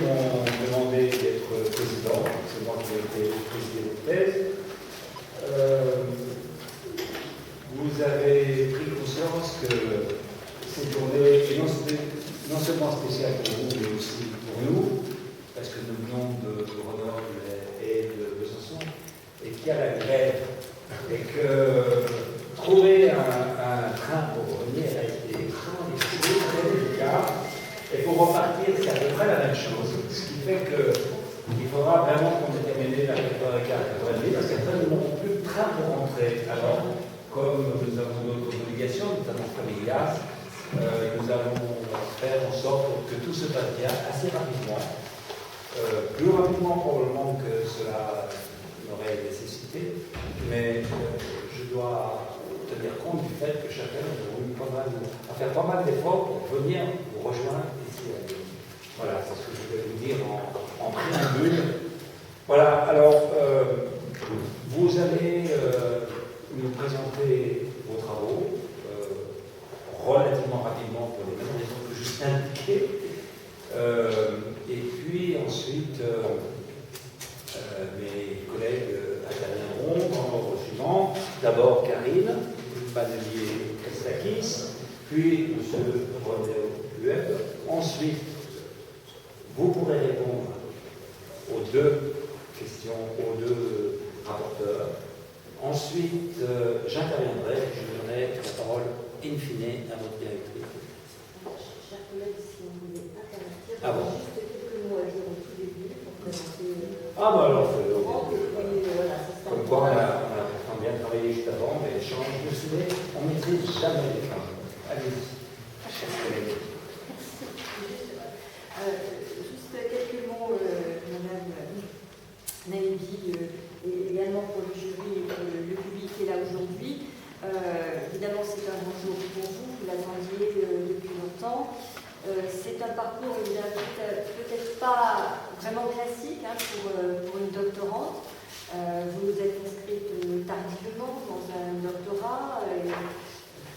m'ont demandé d'être président, c'est moi qui ai été président de thèse. Vous avez pris conscience que cette journée est non seulement spéciale pour vous, mais aussi pour nous, parce que nous venons de Grenoble et de Besançon, et qu'il y a la grève, et que trouver un train pour revenir avec des trains, des chevaux très délicats, et pour repartir, c'est à peu près la même chose. Ce qui fait qu'il faudra vraiment qu'on détermine la 4h15, parce qu'après, nous n'aurons plus de train pour rentrer. Alors, comme nous avons d'autres obligations, notamment familiales, nous allons faire en sorte que tout se passe bien assez rapidement. Plus rapidement probablement que cela n'aurait nécessité, mais je dois tenir compte du fait que chacun a eu à faire pas mal d'efforts pour venir vous rejoindre ici à Lyon. Voilà, c'est ce que je voulais vous dire en préambule. Voilà, alors vous allez nous présenter vos travaux relativement rapidement pour les mêmes raisons que je viens d'indiquer. Et puis ensuite, mes collègues interviendront dans l'ordre suivant. D'abord Karine Banelier-Kastakis, puis M. Rodéo Hueb. Ensuite, vous pourrez répondre aux deux questions, aux deux rapporteurs. Ensuite, j'interviendrai, je donnerai la parole in fine à votre directrice. Chers collègues, si vous voulez intervenir, bon. juste quelques mots à dire au tout début pour présenter. Alors, voilà, comme quoi on a bien travaillé juste avant, mais l'échange de souvenirs, on ne maîtrise jamais les femmes. Allez-y, chers collègues. Juste quelques mots, Madame Naïbi, et également pour le jury et pour le public qui est là aujourd'hui. Évidemment, c'est un bon jour pour vous, vous l'attendiez depuis longtemps. C'est un parcours peut-être pas vraiment classique pour une doctorante. Vous vous êtes inscrite tardivement dans un doctorat, et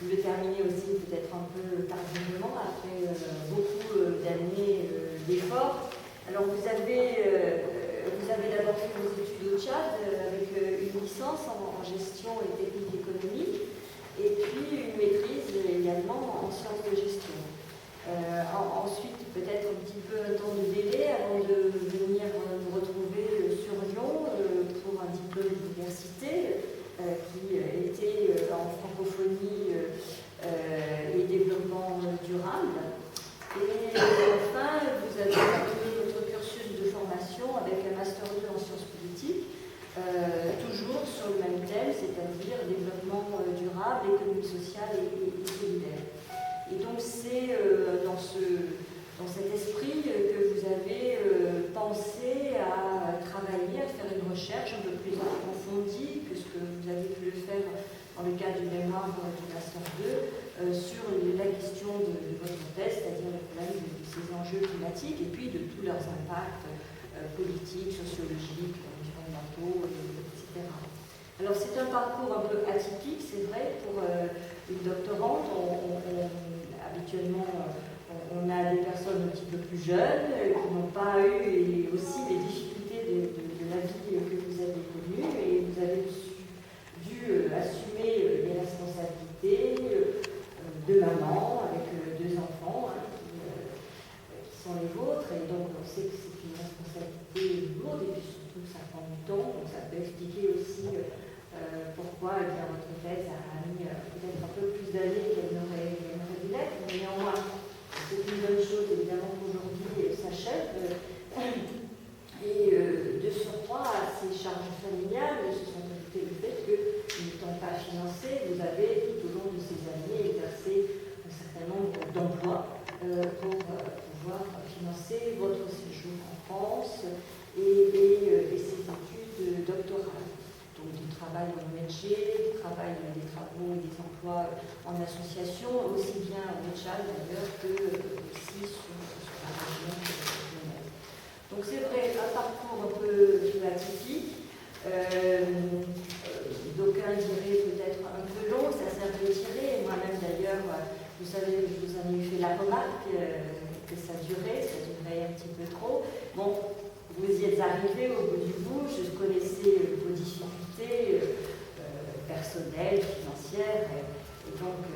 vous le terminez aussi peut-être un peu tardivement après beaucoup d'années d'efforts. Alors vous avez d'abord fait vos études au Tchad avec une licence en gestion et technique économique, et puis une maîtrise également en sciences de gestion. Ensuite, peut-être un petit peu un temps de délai avant de venir nous retrouver sur Lyon pour un diplôme d'université qui était en francophonie et développement durable. Et enfin, vous avez continué votre cursus de formation avec un Master 2 en sciences politiques, toujours sur le même thème, c'est-à-dire développement durable, économie sociale et solidaire. Et donc c'est dans cet esprit que vous avez pensé à travailler, à faire une recherche un peu plus approfondie que ce que vous avez pu le faire dans le cadre du mémoire du Master 2 sur la question de votre thèse, c'est-à-dire le problème de ces enjeux climatiques et puis de tous leurs impacts politiques, sociologiques, environnementaux, etc. Alors c'est un parcours un peu atypique, c'est vrai, pour une doctorante. Habituellement, on a des personnes un petit peu plus jeunes qui n'ont pas eu et aussi les difficultés de la vie que vous avez connue, et vous avez dû assumer les responsabilités de maman avec deux enfants qui sont les vôtres, et donc on sait que c'est une responsabilité lourde et puis surtout ça prend du temps, donc ça peut expliquer aussi pourquoi votre thèse a mis peut-être un peu plus d'années qu'elle n'aurait dû l'être, mais néanmoins c'est une bonne chose évidemment qu'aujourd'hui s'achève. Et de surcroît, ces charges familiales se sont ajoutées le fait que, n'étant pas financé, vous avez tout au long de ces années exercé un certain nombre d'emplois pour pouvoir financer votre séjour en France et ces études doctorales. Donc du travail en ONG, des travaux et des emplois en association, aussi bien au Tchad d'ailleurs que aussi sur la région lyonnaise. Donc c'est vrai, un parcours un peu atypique, d'aucuns diraient peut-être un peu long, ça s'est un peu tiré, moi-même d'ailleurs, vous savez, je vous en ai fait la remarque que ça durait un petit peu trop. Bon, vous y êtes arrivés au bout du bout, je connaissais vos difficultés personnelles, financières, et donc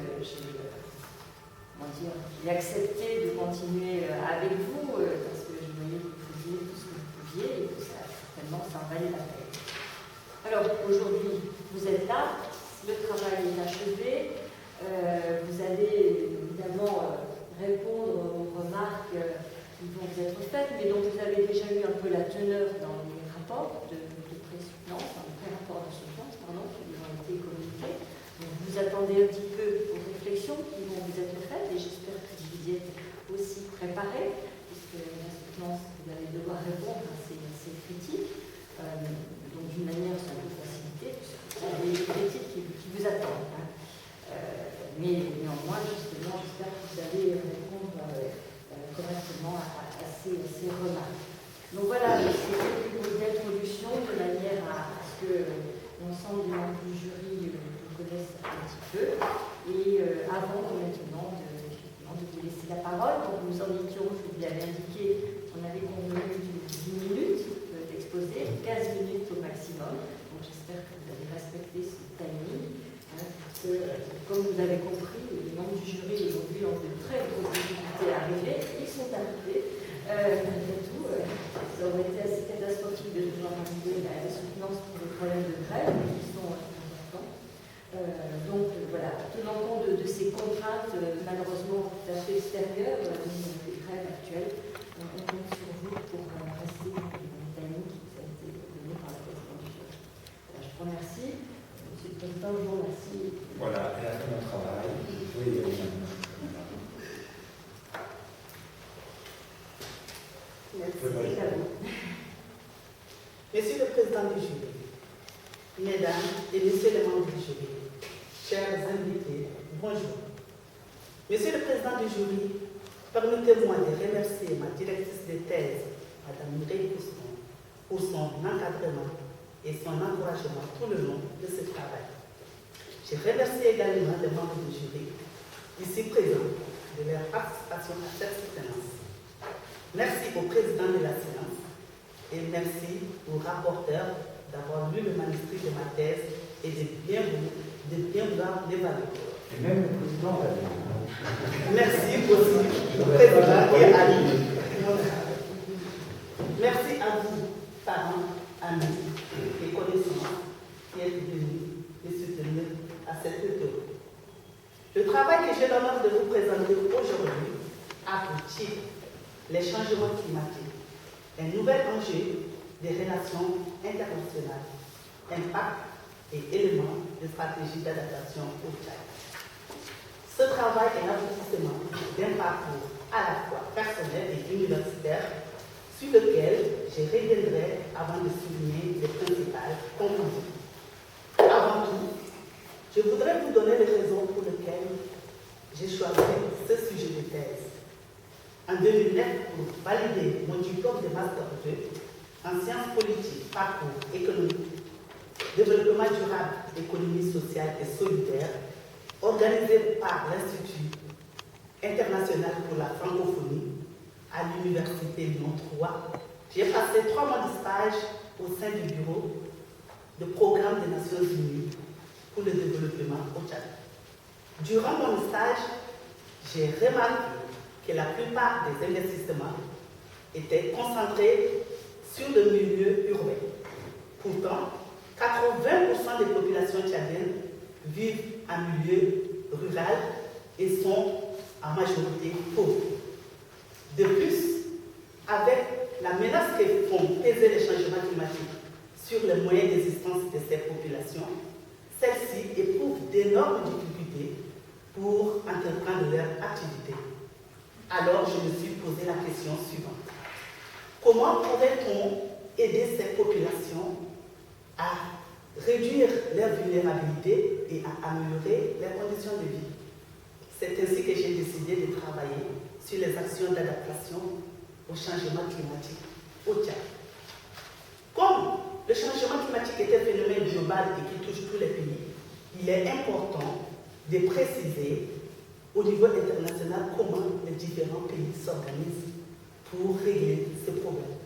j'ai accepté de continuer avec vous parce que je voyais que vous faisiez tout ce que vous pouviez et que certainement ça en valait la peine. Alors aujourd'hui, vous êtes là, le travail est achevé, vous allez évidemment répondre aux remarques qui vont vous être faites, mais dont vous avez déjà eu un peu la teneur dans les rapports de pré-soutenance, dans les pré-rapports de soutenance, pardon, qui vous ont été communiqués. Donc vous attendez un petit peu aux réflexions qui vont vous être faites, et j'espère que vous y êtes aussi préparés, puisque la soutenance, vous allez devoir répondre à ces critiques, donc d'une manière sans doute facilitée, puisque vous avez des critiques qui vous attendent. Hein. Mais néanmoins, justement, j'espère que vous allez répondre correctement à ces remarques. Donc voilà, c'est quelques introductions de manière à ce que l'ensemble des membres du jury vous connaissent un petit peu. Et avant maintenant de vous laisser la parole, donc nous en étions, je vous l'avais indiqué, on avait convenu de 10 minutes d'exposé, 15 minutes au maximum. Donc j'espère que vous allez respecter ce timing. Parce que, comme vous l'avez compris, les membres du jury aujourd'hui ont de très grosses difficultés à arriver. Ils sont arrivés. Malgré tout, ça aurait été assez catastrophique de devoir arriver à la soutenance pour les problèmes de grève qui sont importants. Donc voilà, tenant compte de ces contraintes malheureusement tout à fait extérieures des grèves actuelles, on compte sur vous pour rester dans le timing qui vous a été donné par la présidente du jury. Voilà, je vous remercie. Monsieur le Président, je vous remercie. Voilà, et à mon travail. Oui, merci à vous. Monsieur le Président du jury, Mesdames et Messieurs les membres du jury, chers invités, bonjour. Monsieur le Président du jury, permettez-moi de remercier ma directrice de thèse, Mme Mireille Cousson, pour son encadrement et son encouragement tout le long de ce travail. Je remercie également les membres du jury, ici présents, de leur participation à cette soutenance. Merci au président de la séance et merci au rapporteur d'avoir lu le manuscrit de ma thèse et de bien vouloir l'évaluer. Et même le président l'a dit. Merci aussi au président qui a lu. Merci à vous, parents, amis et connaissances qui êtes venus me soutenir à cette étape. Le travail que j'ai l'honneur de vous présenter aujourd'hui a pour titre les changements climatiques, un nouvel enjeu des relations internationales, impact et éléments de stratégie d'adaptation au Tchad. Ce travail est l'aboutissement d'un parcours à la fois personnel et universitaire sur lequel je reviendrai avant de souligner les principales conclusions. Avant tout, je voudrais vous donner les raisons pour lesquelles j'ai choisi ce sujet de thèse. En 2009, pour valider mon diplôme de Master 2 en sciences politiques, parcours économique, développement durable, économie sociale et solidaire, organisé par l'Institut international pour la francophonie à l'Université Lyon 3, j'ai passé 3 mois de stage au sein du bureau de programme des Nations Unies pour le développement au Tchad. Durant mon stage, j'ai remarqué que la plupart des investissements étaient concentrés sur le milieu urbain. Pourtant, 80% des populations tchadiennes vivent en milieu rural et sont en majorité pauvres. De plus, avec la menace que font peser les changements climatiques sur les moyens d'existence de ces populations, celles-ci éprouvent d'énormes difficultés pour entreprendre leur activité. Alors, je me suis posé la question suivante. Comment pourrait-on aider ces populations à réduire leur vulnérabilité et à améliorer leurs conditions de vie? C'est ainsi que j'ai décidé de travailler sur les actions d'adaptation au changement climatique au Tchad. Comme le changement climatique est un phénomène global et qui touche tous les pays, il est important de préciser au niveau international comment les différents pays s'organisent pour régler ces problèmes.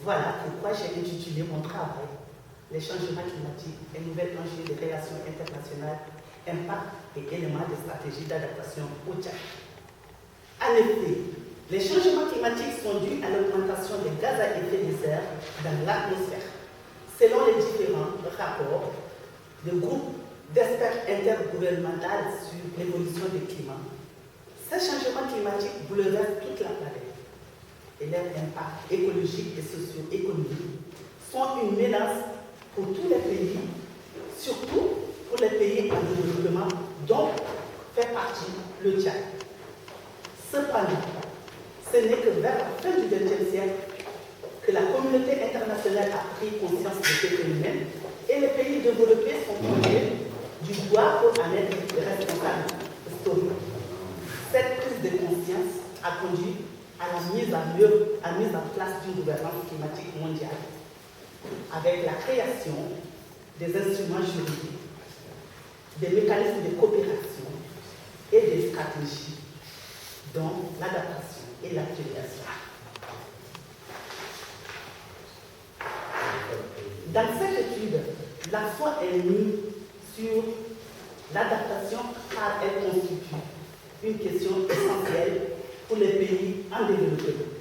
Voilà pourquoi j'ai intitulé mon travail « Les changements climatiques et nouvelles enjeux des relations internationales, impact et éléments de stratégie d'adaptation au Tchad ». En effet, les changements climatiques sont dus à l'augmentation des gaz à effet de serre dans l'atmosphère. Selon les différents rapports de groupes d'experts intergouvernementaux sur l'évolution du climat, ces changements climatiques bouleversent toute la planète et leurs impacts écologiques et socio-économiques sont une menace pour tous les pays, surtout pour les pays en développement dont fait partie le Tchad. Cependant, ce n'est que vers la fin du XXe siècle que la communauté internationale a pris conscience de ces phénomènes et les pays développés sont pointés du doigt pour en être les responsables historiques. Cette prise de conscience a conduit à la mise en place d'une gouvernance climatique mondiale avec la création des instruments juridiques, des mécanismes de coopération et des stratégies dont l'adaptation et l'atténuation. Dans cette étude, l'accent est mis sur l'adaptation car elle constitue une question essentielle pour les pays en développement.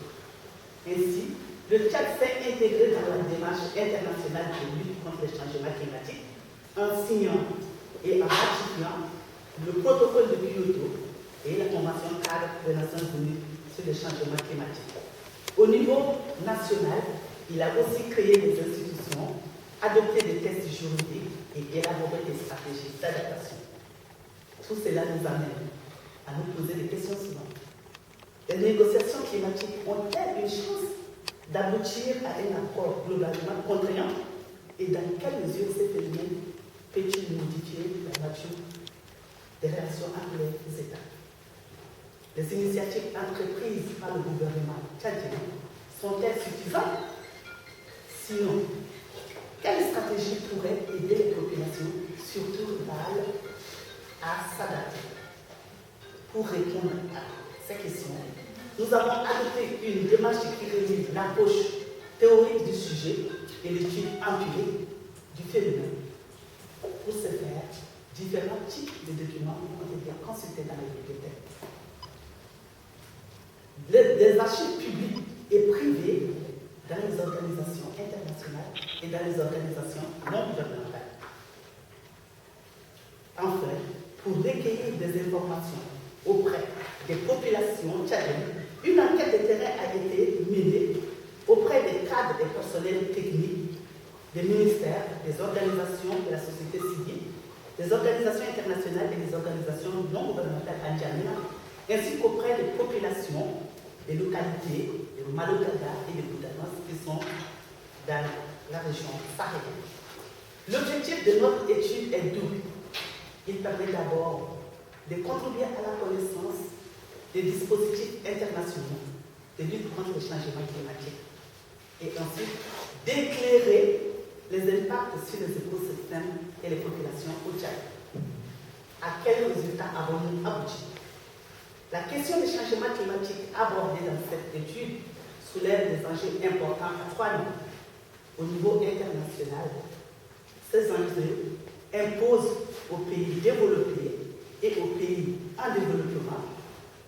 Ainsi, le Tchad s'est intégré dans la démarche internationale de lutte contre les changements climatiques en signant et en ratifiant le protocole de Kyoto et la Convention cadre des Nations Unies sur les changements climatiques. Au niveau national, il a aussi créé des institutions, adopté des textes juridiques et élaboré des stratégies d'adaptation. Tout cela nous amène à nous poser des questions suivantes. Les négociations climatiques ont-elles une chance d'aboutir à un accord globalement contraignant et dans quelle mesure ces phénomènes peut-il modifier la nature des relations entre les États? Les initiatives entreprises par le gouvernement tchadien sont-elles suffisantes? Sinon, quelle stratégie pourrait aider les populations, surtout rurales, à s'adapter? Pour répondre à ces questions, nous avons adopté une démarche qui réunit l'approche théorique du sujet et l'étude empirique du phénomène. Pour ce faire, différents types de documents ont été consultés dans les bibliothèques. Des archives publiques et privées dans les organisations internationales et dans les organisations non gouvernementales. Enfin, pour recueillir des informations auprès des populations tchadiennes, une enquête de terrain a été menée auprès des cadres et personnels techniques, des ministères, des organisations de la société civile, des organisations internationales et des organisations non gouvernementales indiennes, ainsi qu'auprès des populations des localités de Malogada et de Boudanos qui sont dans la région sahélienne. L'objectif de notre étude est double. Il permet d'abord de contribuer à la connaissance des dispositifs internationaux de lutte contre le changement climatique et ensuite d'éclairer les impacts sur les écosystèmes et les populations au Tchad. À quels résultats avons-nous abouti? La question des changements climatiques abordée dans cette étude soulève des enjeux importants à trois niveaux. Au niveau international, ces enjeux imposent aux pays développés et aux pays en développement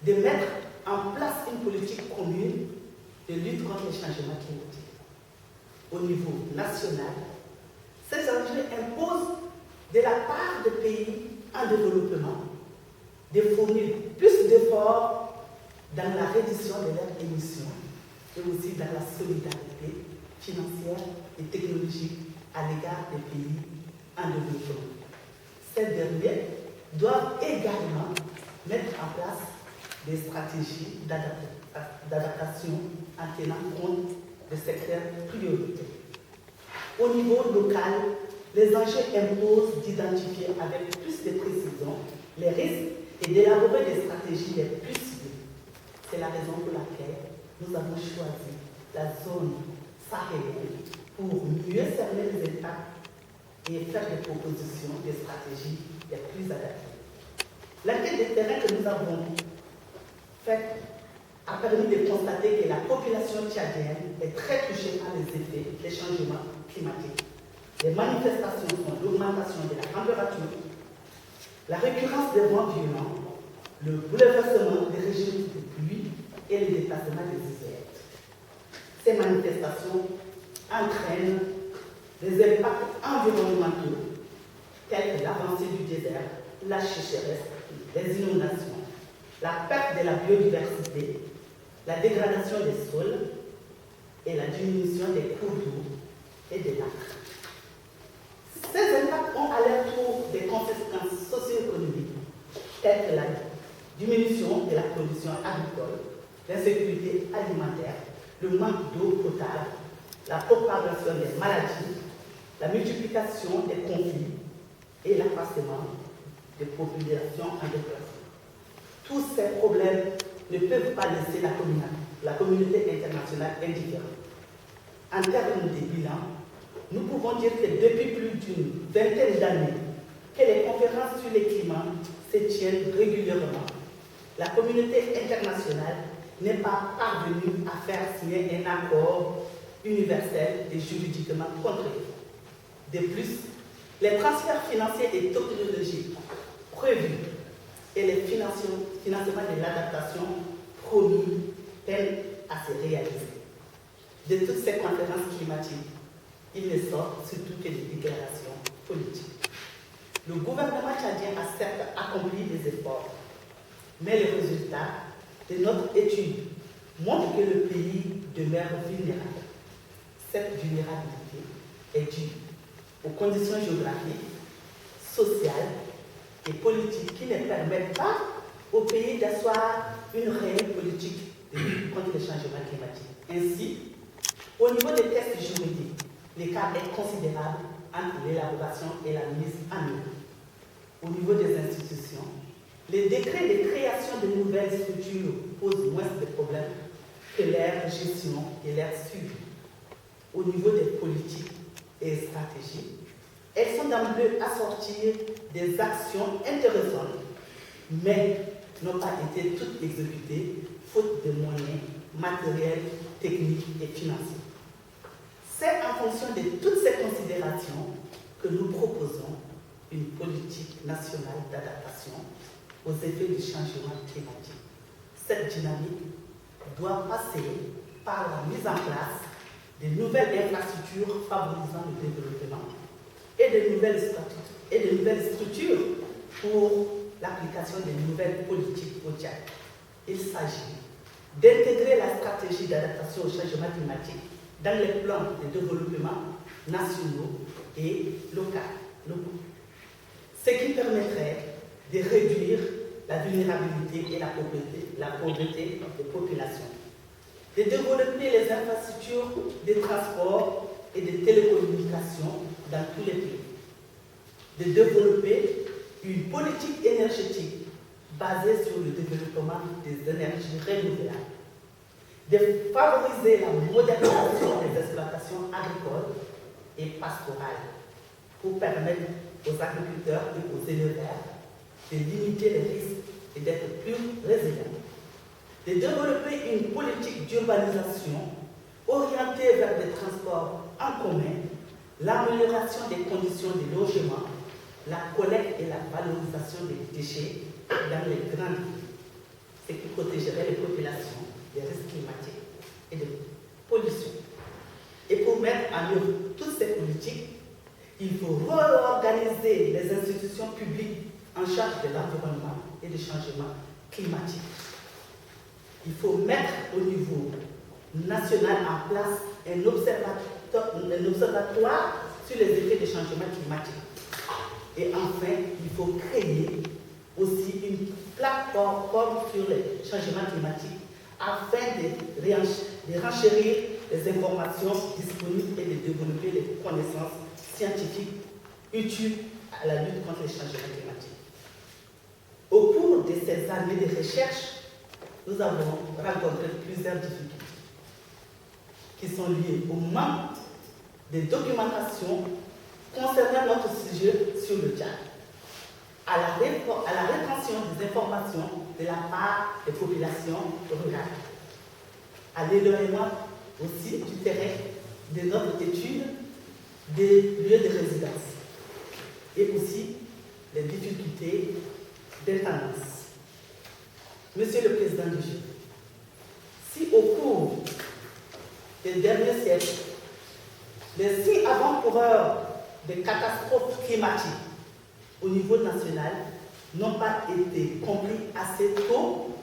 de mettre en place une politique commune de lutte contre les changements climatiques. Au niveau national, ces enjeux imposent de la part des pays en développement de fournir plus d'efforts dans la réduction de leurs émissions et aussi dans la solidarité financière et technologique à l'égard des pays en développement. Ces derniers doivent également mettre en place des stratégies d'adaptation en tenant compte des secteurs prioritaires. Au niveau local, les enjeux imposent d'identifier avec plus de précision les risques et d'élaborer des stratégies les plus ciblées. C'est la raison pour laquelle nous avons choisi la zone sahélienne pour mieux cerner les impacts et faire des propositions, des stratégies les plus adaptées. L'enquête de terrain que nous avons faite a permis de constater que la population tchadienne est très touchée par les effets des changements climatiques. Les manifestations sont l'augmentation de la température, la récurrence des vents violents, le bouleversement des régimes de pluie et le déplacement des océans. Ces manifestations entraînent des impacts environnementaux tels que l'avancée du désert, la sécheresse, les inondations, la perte de la biodiversité, la dégradation des sols et la diminution des cours d'eau et des lacs. Ces impacts ont à leur tour des conséquences socio-économiques telles que la diminution de la production agricole, l'insécurité alimentaire, le manque d'eau potable, la propagation des maladies, la multiplication des conflits et l'accroissement des populations en déplacement. Tous ces problèmes ne peuvent pas laisser la communauté internationale indifférente. En termes de bilan, nous pouvons dire que depuis plus d'une vingtaine d'années que les conférences sur le climat se tiennent régulièrement, la communauté internationale n'est pas parvenue à faire signer un accord universel et juridiquement contraignant. De plus, les transferts financiers et technologiques prévus et les financements de l'adaptation promis peinent à se réaliser. De toutes ces conférences climatiques, il ne sort surtout que des déclarations politiques. Le gouvernement tchadien a certes accompli des efforts, mais les résultats de notre étude montrent que le pays demeure vulnérable. Cette vulnérabilité est due aux conditions géographiques, sociales et politiques qui ne permettent pas au pays d'asseoir une réelle politique de lutte contre les changements climatiques. Ainsi, au niveau des tests juridiques, l'écart est considérable entre l'élaboration et la mise en œuvre. Au niveau des institutions, les décrets de création de nouvelles structures posent moins de problèmes que leur gestion et leur suivi. Au niveau des politiques et stratégies, elles sont d'emblée assorties des actions intéressantes, mais n'ont pas été toutes exécutées faute de moyens matériels, techniques et financiers. C'est en fonction de toutes ces considérations que nous proposons une politique nationale d'adaptation aux effets du changement climatique. Cette dynamique doit passer par la mise en place de nouvelles infrastructures favorisant le développement et de nouvelles structures pour l'application de nouvelles politiques au Tchad. Il s'agit d'intégrer la stratégie d'adaptation au changement climatique dans les plans de développement nationaux et locaux, ce qui permettrait de réduire la vulnérabilité et la pauvreté des populations, de développer les infrastructures de transport et de télécommunications dans tous les pays, de développer une politique énergétique basée sur le développement des énergies renouvelables, de favoriser la modernisation des exploitations agricoles et pastorales pour permettre aux agriculteurs et aux éleveurs de limiter les risques et d'être plus résilients, de développer une politique d'urbanisation orientée vers des transports en commun, l'amélioration des conditions de logement, la collecte et la valorisation des déchets dans les grandes villes, ce qui protégerait les populations des risques climatiques et de pollution. Et pour mettre en œuvre toutes ces politiques, il faut réorganiser les institutions publiques en charge de l'environnement et du changement climatique. Il faut mettre au niveau national en place un observatoire sur les effets du changement climatique. Et enfin, il faut créer aussi une plateforme sur les changements climatiques afin de renchérir les informations disponibles et de développer les connaissances scientifiques utiles à la lutte contre les changements climatiques. Au cours de ces années de recherche, nous avons rencontré plusieurs difficultés qui sont liées au manque de documentation concernant notre sujet sur le Tchad. à la rétention des informations de la part des populations rurales, à l'éloignement aussi du terrain de notre étude des lieux de résidence et aussi les difficultés d'alternance. Monsieur le Président du jury, si au cours des derniers siècles, les signes avant-coureurs des catastrophes climatiques au niveau national n'ont pas été compris assez tôt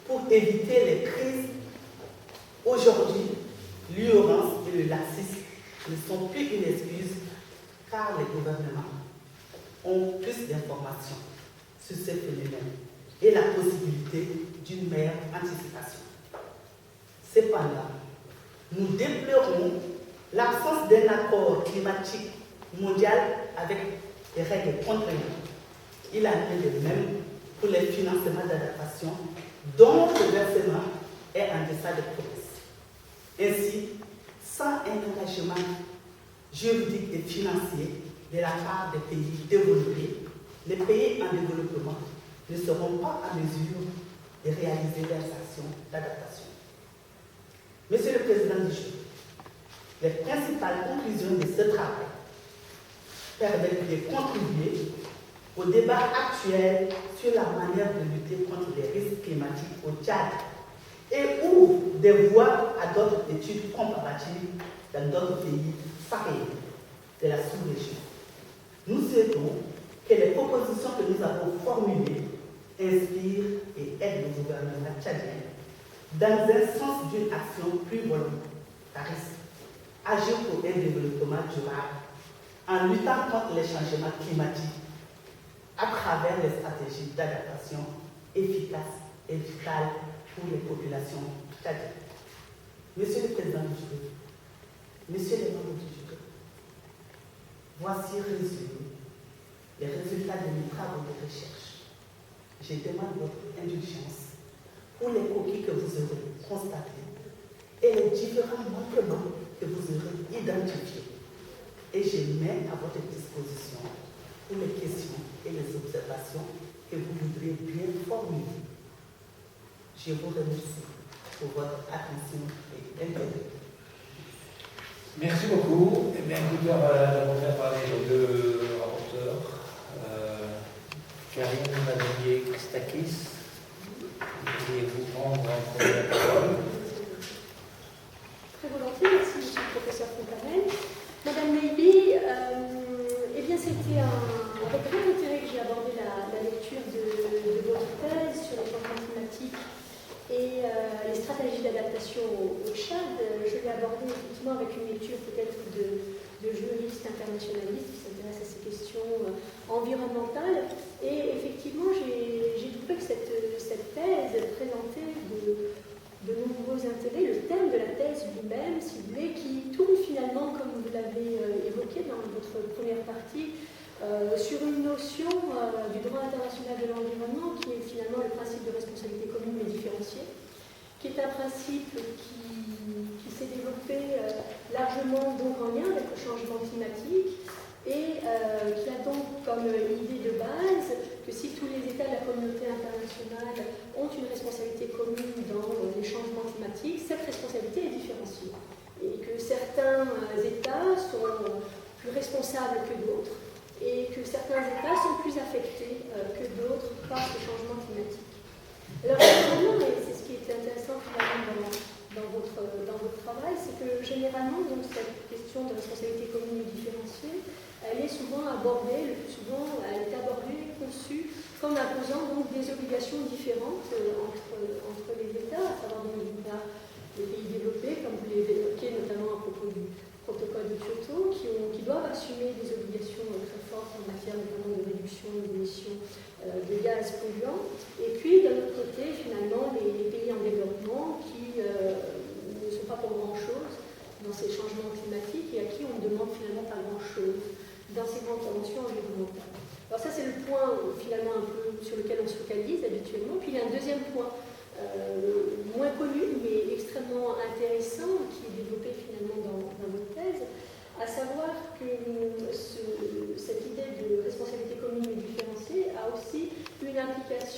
pour éviter les crises, aujourd'hui, l'ignorance et le laxisme ne sont plus une excuse car les gouvernements ont plus d'informations sur ces phénomènes et la possibilité d'une meilleure anticipation. Cependant, nous déplorons l'absence d'un accord climatique mondial avec des règles contraignantes. Il en est de même pour les financements d'adaptation dont le versement est en deçà des promesses. Ainsi, sans un engagement juridique et financier de la part des pays développés, les pays en développement ne seront pas en mesure de réaliser leurs actions d'adaptation. Monsieur le Président du jury, les principales conclusions de ce travail permettent de contribuer au débat actuel sur la manière de lutter contre les risques climatiques au Tchad et ou des voies à d'autres études comparatives dans d'autres pays pareils de la sous-région. Nous souhaitons que les propositions que nous avons formulées inspirent et aident le gouvernement tchadien dans un sens d'une action plus volontariste, agir pour un développement durable en luttant contre les changements climatiques à travers les stratégies d'adaptation efficaces et vitales pour les populations tchadiennes. Monsieur le Président du jury, Messieurs les membres du jury, voici résumé les résultats de mes travaux de recherche. Je demande votre indulgence pour les coquilles que vous aurez constatées et les différents manquements que vous aurez identifiés. Et je mets à votre disposition pour les questions et les observations que vous voudrez bien formuler. Je vous remercie pour votre attention et intérêt. Merci beaucoup. Eh bien, écoutez, on va d'abord faire parler nos deux rapporteurs. Karine Madinier-Christakis, vouliez-vous prendre en première parole? Très volontiers, merci Monsieur le Professeur Fontanelle. Madame Neiby, eh bien c'était avec grand intérêt que j'ai abordé la lecture de votre thèse sur les changements climatiques et les stratégies d'adaptation au Tchad. Je l'ai abordé effectivement avec une lecture peut-être de juristes internationalistes qui s'intéressent à ces questions environnementales. Et effectivement, j'ai trouvé que cette thèse présentait de nombreux intérêts. Le thème de la thèse lui-même, si vous voulez, qui tourne finalement, comme vous l'avez évoqué dans votre première partie, sur une notion du droit international de l'environnement qui est finalement le principe de responsabilité commune mais différenciée, qui est un principe qui s'est développé largement donc en lien avec le changement climatique et qui a donc comme idée de base que si tous les États de la communauté internationale ont une responsabilité commune dans les changements climatiques, cette responsabilité est différenciée et que certains États sont plus responsables que d'autres et que certains États sont plus affectés que d'autres par ce changement climatique. Alors, généralement, et c'est ce qui était intéressant finalement dans votre travail, c'est que généralement, donc, cette question de responsabilité commune et différenciée, elle est souvent abordée, le plus souvent, elle est abordée, conçue comme imposant donc des obligations différentes entre les États, à savoir donc d'une part les pays développés, comme vous l'avez évoqué notamment à propos du protocole de Kyoto, qui doivent assumer des obligations très fortes en matière notamment de réduction d'émissions de gaz polluants, et puis d'un autre côté, finalement, les pays en développement qui ne sont pas pour grand-chose dans ces changements climatiques et à qui on ne demande finalement pas grand-chose dans ces grandes conventions environnementales. Alors ça, c'est le point finalement un peu sur lequel on se focalise habituellement. Puis il y a un deuxième point moins connu, mais extrêmement intéressant, qui est développé finalement dans votre thèse, à savoir que cette idée de responsabilité commune et différenciée a aussi une implication